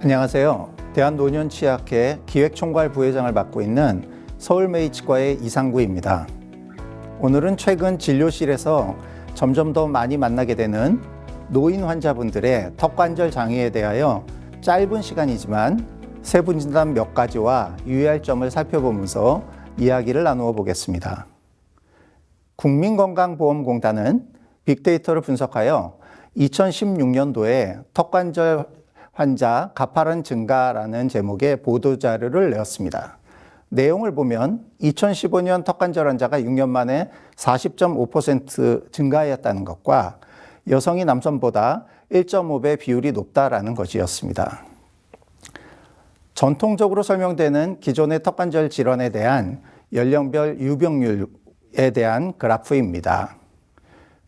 안녕하세요. 대한노년치약회 기획총괄 부회장을 맡고 있는 서울메이치과의 이상구입니다. 오늘은 최근 진료실에서 점점 더 많이 만나게 되는 노인 환자분들의 턱관절 장애에 대하여 짧은 시간이지만 세부 진단 몇 가지와 유의할 점을 살펴보면서 이야기를 나누어 보겠습니다. 국민건강보험공단은 빅데이터를 분석하여 2016년도에 턱관절 환자 가파른 증가라는 제목의 보도자료를 내었습니다. 내용을 보면 2015년 턱관절 환자가 6년 만에 40.5% 증가하였다는 것과 여성이 남성보다 1.5배 비율이 높다라는 것이었습니다. 전통적으로 설명되는 기존의 턱관절 질환에 대한 연령별 유병률에 대한 그래프입니다.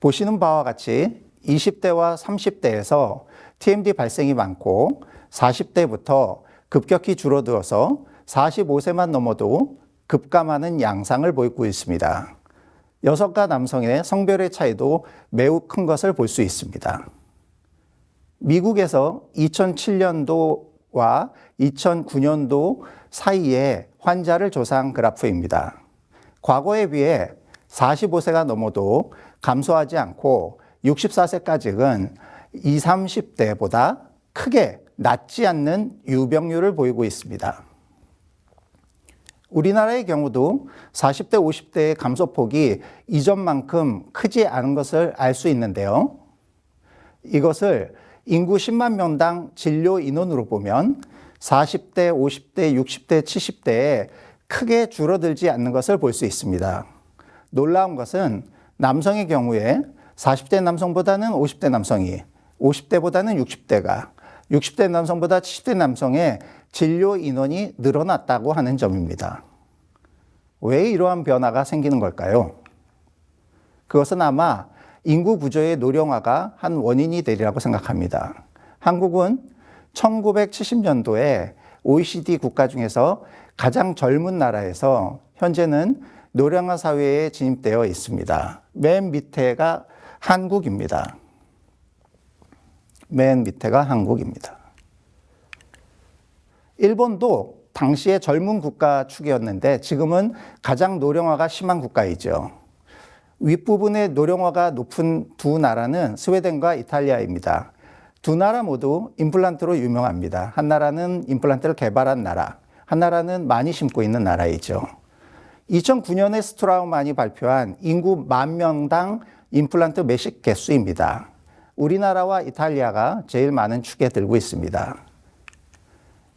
보시는 바와 같이 20대와 30대에서 TMD 발생이 많고 40대부터 급격히 줄어들어서 45세만 넘어도 급감하는 양상을 보이고 있습니다. 여성과 남성의 성별의 차이도 매우 큰 것을 볼 수 있습니다. 미국에서 2007년도와 2009년도 사이에 환자를 조사한 그래프입니다. 과거에 비해 45세가 넘어도 감소하지 않고 64세까지는 20, 30대보다 크게 낮지 않는 유병률을 보이고 있습니다. 우리나라의 경우도 40대, 50대의 감소폭이 이전만큼 크지 않은 것을 알 수 있는데요. 이것을 인구 10만 명당 진료 인원으로 보면 40대, 50대, 60대, 70대에 크게 줄어들지 않는 것을 볼 수 있습니다. 놀라운 것은 남성의 경우에 40대 남성보다는 50대 남성이, 50대보다는 60대가, 60대 남성보다 70대 남성의 진료 인원이 늘어났다고 하는 점입니다. 왜 이러한 변화가 생기는 걸까요? 그것은 아마 인구 구조의 노령화가 한 원인이 되리라고 생각합니다. 한국은 1970년도에 OECD 국가 중에서 가장 젊은 나라에서 현재는 노령화 사회에 진입되어 있습니다. 맨 밑에가 한국입니다. 맨 밑에가 한국입니다. 일본도 당시에 젊은 국가 축이었는데 지금은 가장 노령화가 심한 국가이죠. 윗부분의 노령화가 높은 두 나라는 스웨덴과 이탈리아입니다. 두 나라 모두 임플란트로 유명합니다. 한 나라는 임플란트를 개발한 나라, 한 나라는 많이 심고 있는 나라이죠. 2009년에 스트라우만이 발표한 인구 10,000명당 임플란트 매식 개수입니다. 우리나라와 이탈리아가 제일 많은 축에 들고 있습니다.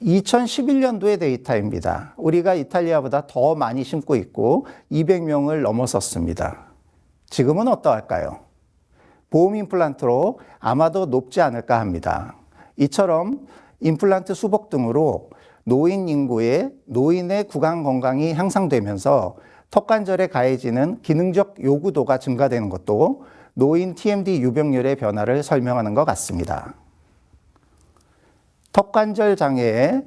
2011년도의 데이터입니다. 우리가 이탈리아보다 더 많이 심고 있고 200명을 넘어섰습니다. 지금은 어떠할까요? 보험 임플란트로 아마도 높지 않을까 합니다. 이처럼 임플란트 수복 등으로 노인의 구강 건강이 향상되면서 턱관절에 가해지는 기능적 요구도가 증가되는 것도 노인 TMD 유병률의 변화를 설명하는 것 같습니다. 턱관절 장애의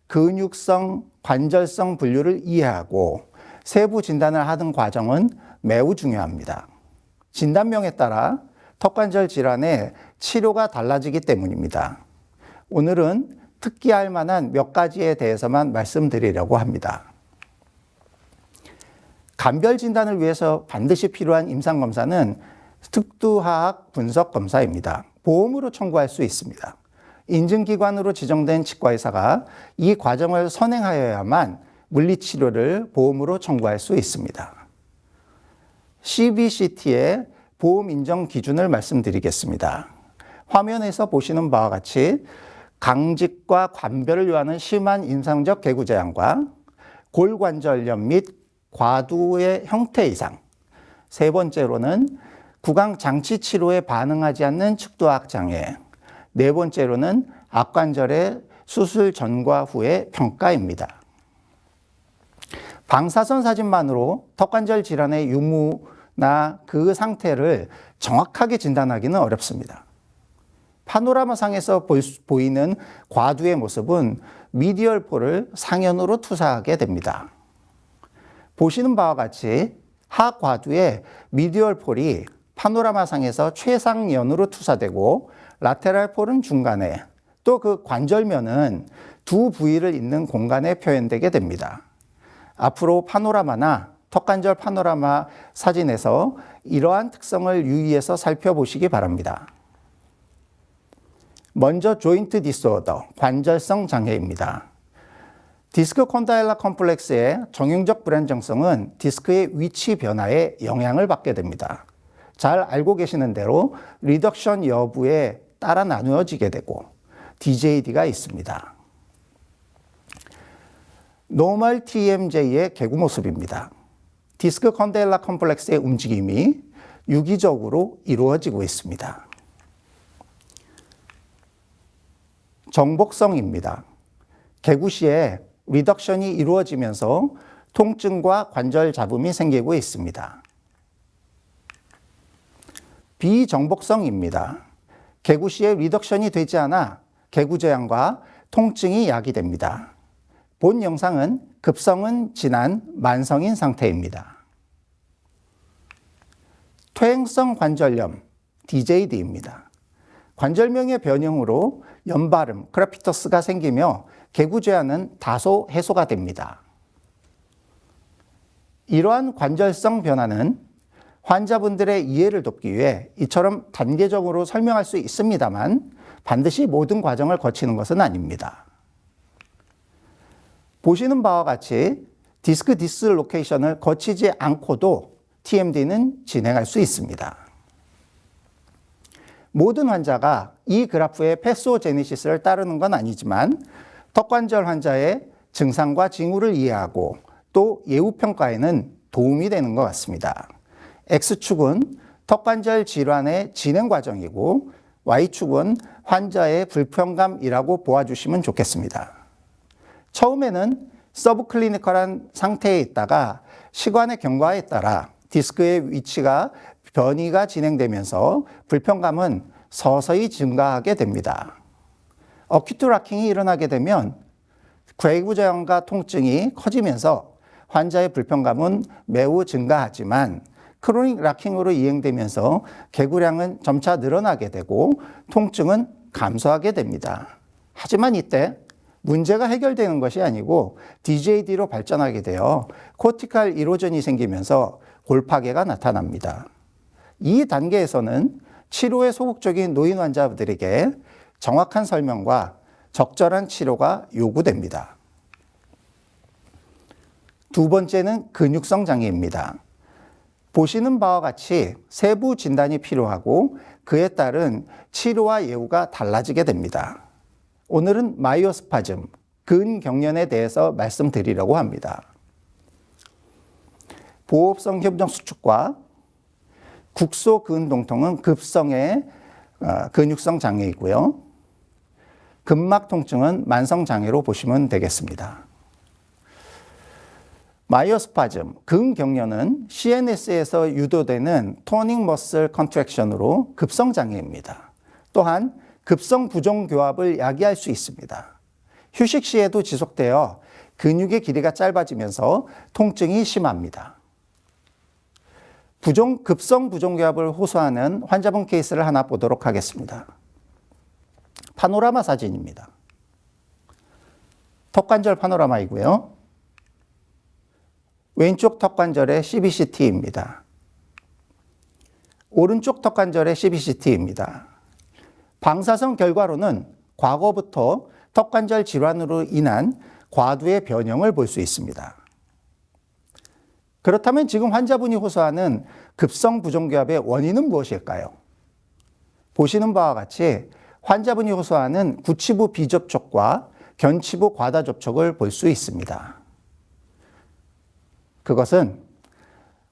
근육성, 관절성 분류를 이해하고 세부 진단을 하는 과정은 매우 중요합니다. 진단명에 따라 턱관절 질환의 치료가 달라지기 때문입니다. 오늘은 특기할 만한 몇 가지에 대해서만 말씀드리려고 합니다. 감별 진단을 위해서 반드시 필요한 임상검사는 특두화학 분석 검사입니다. 보험으로 청구할 수 있습니다. 인증기관으로 지정된 치과의사가 이 과정을 선행하여야만 물리치료를 보험으로 청구할 수 있습니다. CBCT의 보험 인정 기준을 말씀드리겠습니다. 화면에서 보시는 바와 같이 강직과 관별을 요하는 심한 임상적 개구제한과 골관절염 및 과두의 형태 이상, 세 번째로는 구강장치 치료에 반응하지 않는 측도학 장애, 네 번째로는 악관절의 수술 전과 후의 평가입니다. 방사선 사진만으로 턱관절 질환의 유무나 그 상태를 정확하게 진단하기는 어렵습니다. 파노라마상에서 보이는 과두의 모습은 미디얼 폴을 상연으로 투사하게 됩니다. 보시는 바와 같이 하과두의 미디얼 폴이 파노라마상에서 최상연으로 투사되고 라테랄 폴은 중간에, 또 그 관절면은 두 부위를 잇는 공간에 표현되게 됩니다. 앞으로 파노라마나 턱관절 파노라마 사진에서 이러한 특성을 유의해서 살펴보시기 바랍니다. 먼저 조인트 디스오더, 관절성 장애입니다. 디스크 콘다일라 컴플렉스의 정형적 불안정성은 디스크의 위치 변화에 영향을 받게 됩니다. 잘 알고 계시는 대로 리덕션 여부에 따라 나누어지게 되고 DJD가 있습니다. 노멀 TMJ의 개구 모습입니다. 디스크 콘다일라 컴플렉스의 움직임이 유기적으로 이루어지고 있습니다. 정복성입니다. 개구 시에 리덕션이 이루어지면서 통증과 관절 잡음이 생기고 있습니다. 비정복성입니다. 개구 시에 리덕션이 되지 않아 개구 제한과 통증이 야기됩니다. 본 영상은 급성은 진한 만성인 상태입니다. 퇴행성 관절염, DJD입니다. 관절명의 변형으로 연발음, 크레피터스가 생기며 개구 제한은 다소 해소가 됩니다. 이러한 관절성 변화는 환자분들의 이해를 돕기 위해 이처럼 단계적으로 설명할 수 있습니다만 반드시 모든 과정을 거치는 것은 아닙니다. 보시는 바와 같이 디스크 디스로케이션을 거치지 않고도 TMD는 진행할 수 있습니다. 모든 환자가 이 그래프의 패소제네시스를 따르는 건 아니지만 턱관절 환자의 증상과 징후를 이해하고 또 예후평가에는 도움이 되는 것 같습니다. X축은 턱관절 질환의 진행 과정이고 Y축은 환자의 불편감이라고 보아주시면 좋겠습니다. 처음에는 서브클리니컬한 상태에 있다가 시간의 경과에 따라 디스크의 위치가 변이가 진행되면서 불편감은 서서히 증가하게 됩니다. 어큐트 락킹이 일어나게 되면 괴구 저항과 통증이 커지면서 환자의 불편감은 매우 증가하지만 크로닉 락킹으로 이행되면서 개구량은 점차 늘어나게 되고 통증은 감소하게 됩니다. 하지만 이때 문제가 해결되는 것이 아니고 DJD로 발전하게 되어 코티칼 이로전이 생기면서 골파괴가 나타납니다. 이 단계에서는 치료에 소극적인 노인 환자들에게 정확한 설명과 적절한 치료가 요구됩니다. 두 번째는 근육성 장애입니다. 보시는 바와 같이 세부 진단이 필요하고 그에 따른 치료와 예후가 달라지게 됩니다. 오늘은 마이오스파즘, 근경련에 대해서 말씀드리려고 합니다. 보호성 협정 수축과 국소 근동통은 급성의 근육성 장애이고요. 근막 통증은 만성 장애로 보시면 되겠습니다. 마이오스파즘, 근경련은 CNS에서 유도되는 토닝 머슬 컨트랙션으로 급성 장애입니다. 또한 급성 부종교합을 야기할 수 있습니다. 휴식 시에도 지속되어 근육의 길이가 짧아지면서 통증이 심합니다. 급성 부종교합을 호소하는 환자분 케이스를 하나 보도록 하겠습니다. 파노라마 사진입니다. 턱관절 파노라마이고요. 왼쪽 턱관절의 CBCT입니다. 오른쪽 턱관절의 CBCT입니다. 방사선 결과로는 과거부터 턱관절 질환으로 인한 과두의 변형을 볼 수 있습니다. 그렇다면 지금 환자분이 호소하는 급성 부종교합의 원인은 무엇일까요? 보시는 바와 같이 환자분이 호소하는 구치부 비접촉과 견치부 과다 접촉을 볼 수 있습니다. 그것은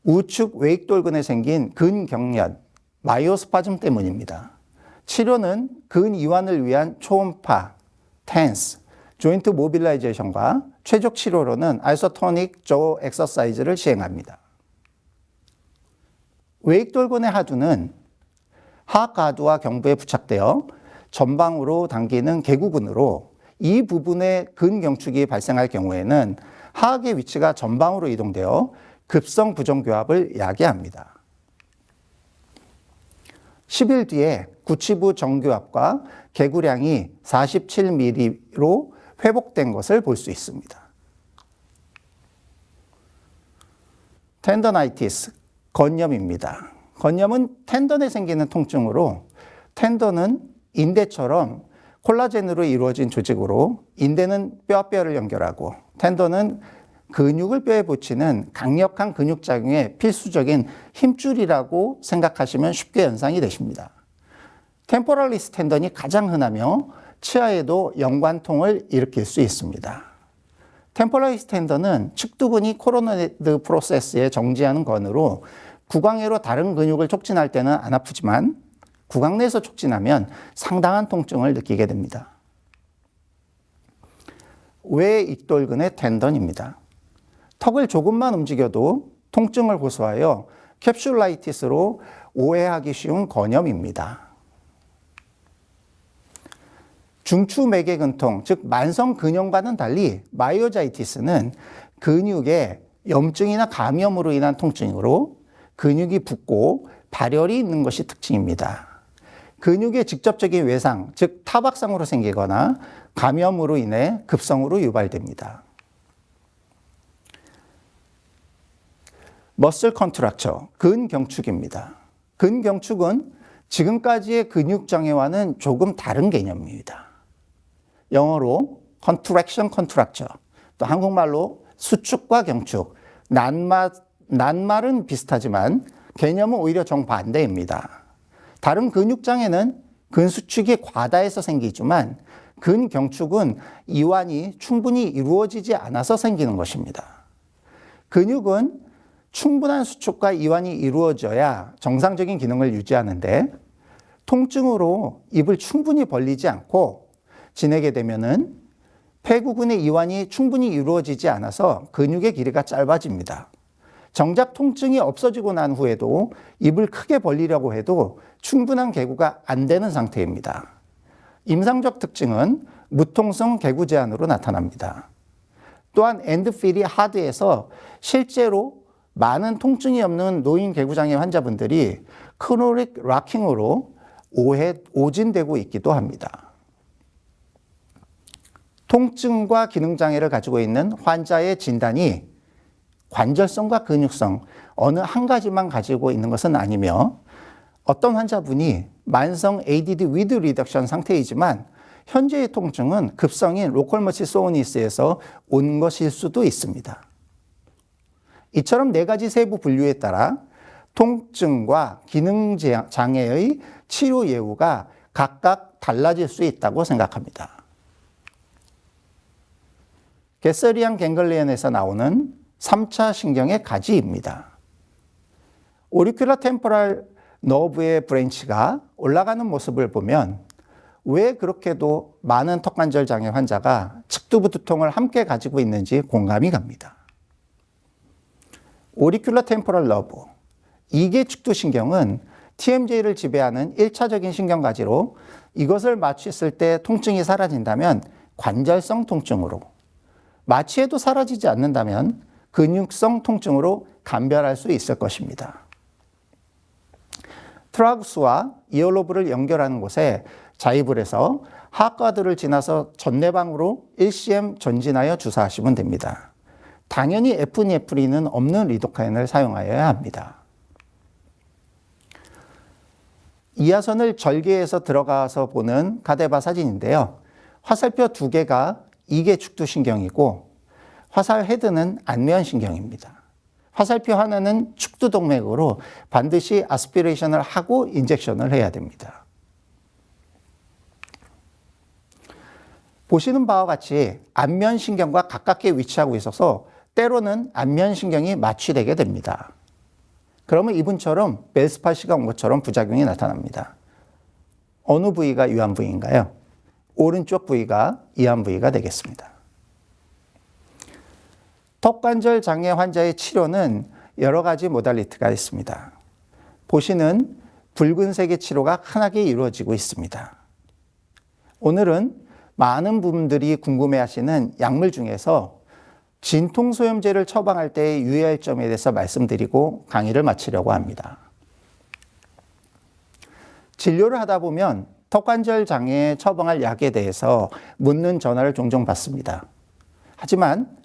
우측 외익돌근에 생긴 근경련, 마이오스파즘 때문입니다. 치료는 근이완을 위한 초음파, 텐스, 조인트 모빌라이제이션과 최적 치료로는 아이소토닉 조 엑서사이즈를 시행합니다. 외익돌근의 하두는 하악하두와 경부에 부착되어 전방으로 당기는 개구근으로 이 부분에 근경축이 발생할 경우에는 하악의 위치가 전방으로 이동되어 급성 부종교합을 야기합니다. 10일 뒤에 구치부 정규압과 개구량이 47mm로 회복된 것을 볼 수 있습니다. 텐더나이티스, 건염입니다. 건염은 텐던에 생기는 통증으로 텐던은 인대처럼 콜라겐으로 이루어진 조직으로 인대는 뼈와 뼈를 연결하고 텐던은 근육을 뼈에 붙이는 강력한 근육작용의 필수적인 힘줄이라고 생각하시면 쉽게 연상이 되십니다. 템포럴리스 텐던이 가장 흔하며 치아에도 연관통을 일으킬 수 있습니다. 템포럴리스 텐던은 측두근이 코로노이드 프로세스에 정지하는 건으로 구강내로 다른 근육을 촉진할 때는 안 아프지만 구강내에서 촉진하면 상당한 통증을 느끼게 됩니다. 외익돌근의 텐던입니다. 턱을 조금만 움직여도 통증을 호소하여 캡슐라이티스로 오해하기 쉬운 건염입니다. 중추매개근통, 즉 만성근형과는 달리 마이오자이티스는 근육에 염증이나 감염으로 인한 통증이므로 근육이 붓고 발열이 있는 것이 특징입니다. 근육의 직접적인 외상, 즉 타박상으로 생기거나 감염으로 인해 급성으로 유발됩니다. 머슬 컨트락처, 근경축입니다. 근경축은 지금까지의 근육장애와는 조금 다른 개념입니다. 영어로 contraction, contracture, 또 한국말로 수축과 경축, 낱말은 비슷하지만 개념은 오히려 정반대입니다. 다른 근육장애는 근수축이 과다해서 생기지만 근경축은 이완이 충분히 이루어지지 않아서 생기는 것입니다. 근육은 충분한 수축과 이완이 이루어져야 정상적인 기능을 유지하는데 통증으로 입을 충분히 벌리지 않고 지내게 되면은 폐구근의 이완이 충분히 이루어지지 않아서 근육의 길이가 짧아집니다. 정작 통증이 없어지고 난 후에도 입을 크게 벌리려고 해도 충분한 개구가 안 되는 상태입니다. 임상적 특징은 무통성 개구 제한으로 나타납니다. 또한 엔드필이 하드에서 실제로 많은 통증이 없는 노인 개구장애 환자분들이 크로닉 락킹으로 오진되고 있기도 합니다. 통증과 기능장애를 가지고 있는 환자의 진단이 관절성과 근육성 어느 한 가지만 가지고 있는 것은 아니며 어떤 환자분이 만성 ADD with reduction 상태이지만 현재의 통증은 급성인 로컬머치 소어니스에서 온 것일 수도 있습니다. 이처럼 네 가지 세부 분류에 따라 통증과 기능장애의 치료 예후가 각각 달라질 수 있다고 생각합니다. 게서리안 갱글리언에서 나오는 3차 신경의 가지입니다. 오리큘러 템포럴 너브의 브랜치가 올라가는 모습을 보면 왜 그렇게도 많은 턱관절 장애 환자가 측두부 두통을 함께 가지고 있는지 공감이 갑니다. 오리큘러 템포럴 너브, 2개 측두신경은 TMJ를 지배하는 1차적인 신경가지로 이것을 마취했을 때 통증이 사라진다면 관절성 통증으로, 마취해도 사라지지 않는다면 근육성 통증으로 감별할 수 있을 것입니다. 트라구스와 이어로브를 연결하는 곳에 자입을 해서 하악과들을 지나서 전내방으로 1cm 전진하여 주사하시면 됩니다. 당연히 에프니에프린은 없는 리도카인을 사용하여야 합니다. 이하선을 절개해서 들어가서 보는 카데바 사진인데요. 화살표 2개가 2개 축두신경이고 화살 헤드는 안면신경입니다. 화살표 하나는 축두동맥으로 반드시 아스피레이션을 하고 인젝션을 해야 됩니다. 보시는 바와 같이 안면신경과 가깝게 위치하고 있어서 때로는 안면신경이 마취되게 됩니다. 그러면 이분처럼 벨스파시가 온 것처럼 부작용이 나타납니다. 어느 부위가 유한 부위인가요? 오른쪽 부위가 이한 부위가 되겠습니다. 턱관절 장애 환자의 치료는 여러 가지 모달리티가 있습니다. 보시는 붉은색의 치료가 흔하게 이루어지고 있습니다. 오늘은 많은 분들이 궁금해하시는 약물 중에서 진통소염제를 처방할 때 유의할 점에 대해서 말씀드리고 강의를 마치려고 합니다. 진료를 하다 보면 턱관절 장애에 처방할 약에 대해서 묻는 전화를 종종 받습니다. 하지만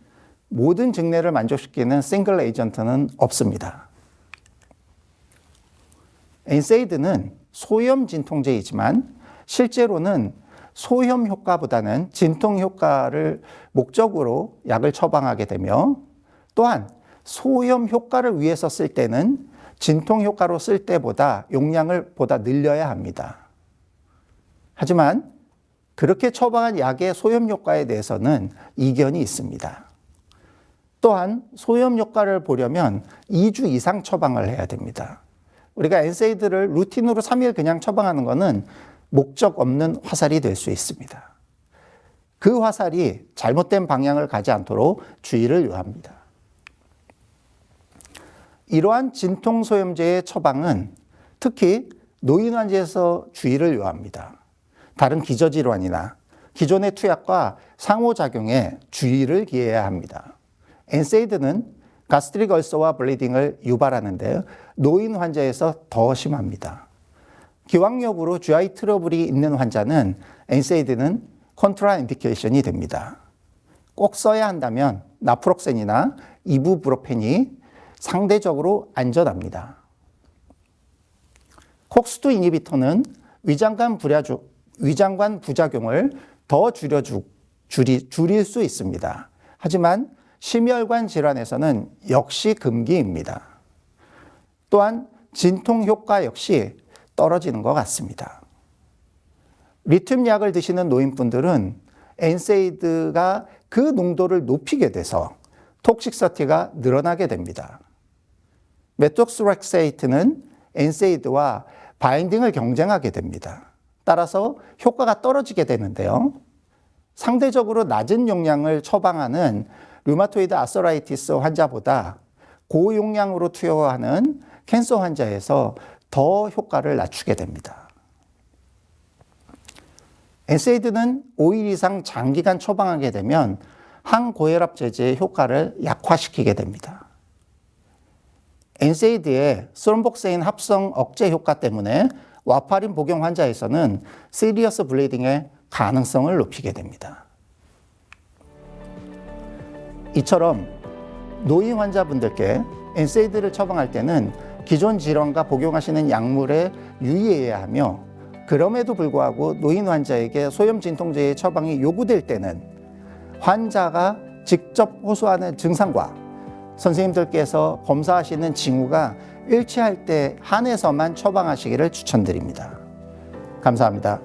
모든 증례를 만족시키는 싱글 에이전트는 없습니다. 엔세이드는 소염 진통제이지만 실제로는 소염 효과보다는 진통 효과를 목적으로 약을 처방하게 되며, 또한 소염 효과를 위해서 쓸 때는 진통 효과로 쓸 때보다 용량을 보다 늘려야 합니다. 하지만 그렇게 처방한 약의 소염 효과에 대해서는 이견이 있습니다. 또한 소염 효과를 보려면 2주 이상 처방을 해야 됩니다. 우리가 엔세이드를 루틴으로 3일 그냥 처방하는 것은 목적 없는 화살이 될 수 있습니다. 그 화살이 잘못된 방향을 가지 않도록 주의를 요합니다. 이러한 진통소염제의 처방은 특히 노인 환자에서 주의를 요합니다. 다른 기저질환이나 기존의 투약과 상호작용에 주의를 기해야 합니다. 엔세이드는 가스트릭 얼서와 블리딩을 유발하는데 노인 환자에서 더 심합니다. 기왕력으로 GI 트러블이 있는 환자는 엔세이드는 컨트라인디케이션이 됩니다. 꼭 써야 한다면 나프록센이나 이부브로펜이 상대적으로 안전합니다. 콕스2 이니비터는 위장관 부작용을 더 줄일 수 있습니다. 하지만 심혈관 질환에서는 역시 금기입니다. 또한 진통 효과 역시 떨어지는 것 같습니다. 리튬 약을 드시는 노인분들은 엔세이드가 그 농도를 높이게 돼서 톡식서티가 늘어나게 됩니다. 메톡스렉세이트는 엔세이드와 바인딩을 경쟁하게 됩니다. 따라서 효과가 떨어지게 되는데요. 상대적으로 낮은 용량을 처방하는 류마토이드 아서라이티스 환자보다 고용량으로 투여하는 캔서 환자에서 더 효과를 낮추게 됩니다. 엔세이드는 5일 이상 장기간 처방하게 되면 항고혈압 제제의 효과를 약화시키게 됩니다. 엔세이드의 스롬복세인 합성 억제 효과 때문에 와파린 복용 환자에서는 시리어스 블리딩의 가능성을 높이게 됩니다. 이처럼 노인 환자분들께 엔세이드를 처방할 때는 기존 질환과 복용하시는 약물에 유의해야 하며, 그럼에도 불구하고 노인 환자에게 소염 진통제의 처방이 요구될 때는 환자가 직접 호소하는 증상과 선생님들께서 검사하시는 징후가 일치할 때 한해서만 처방하시기를 추천드립니다. 감사합니다.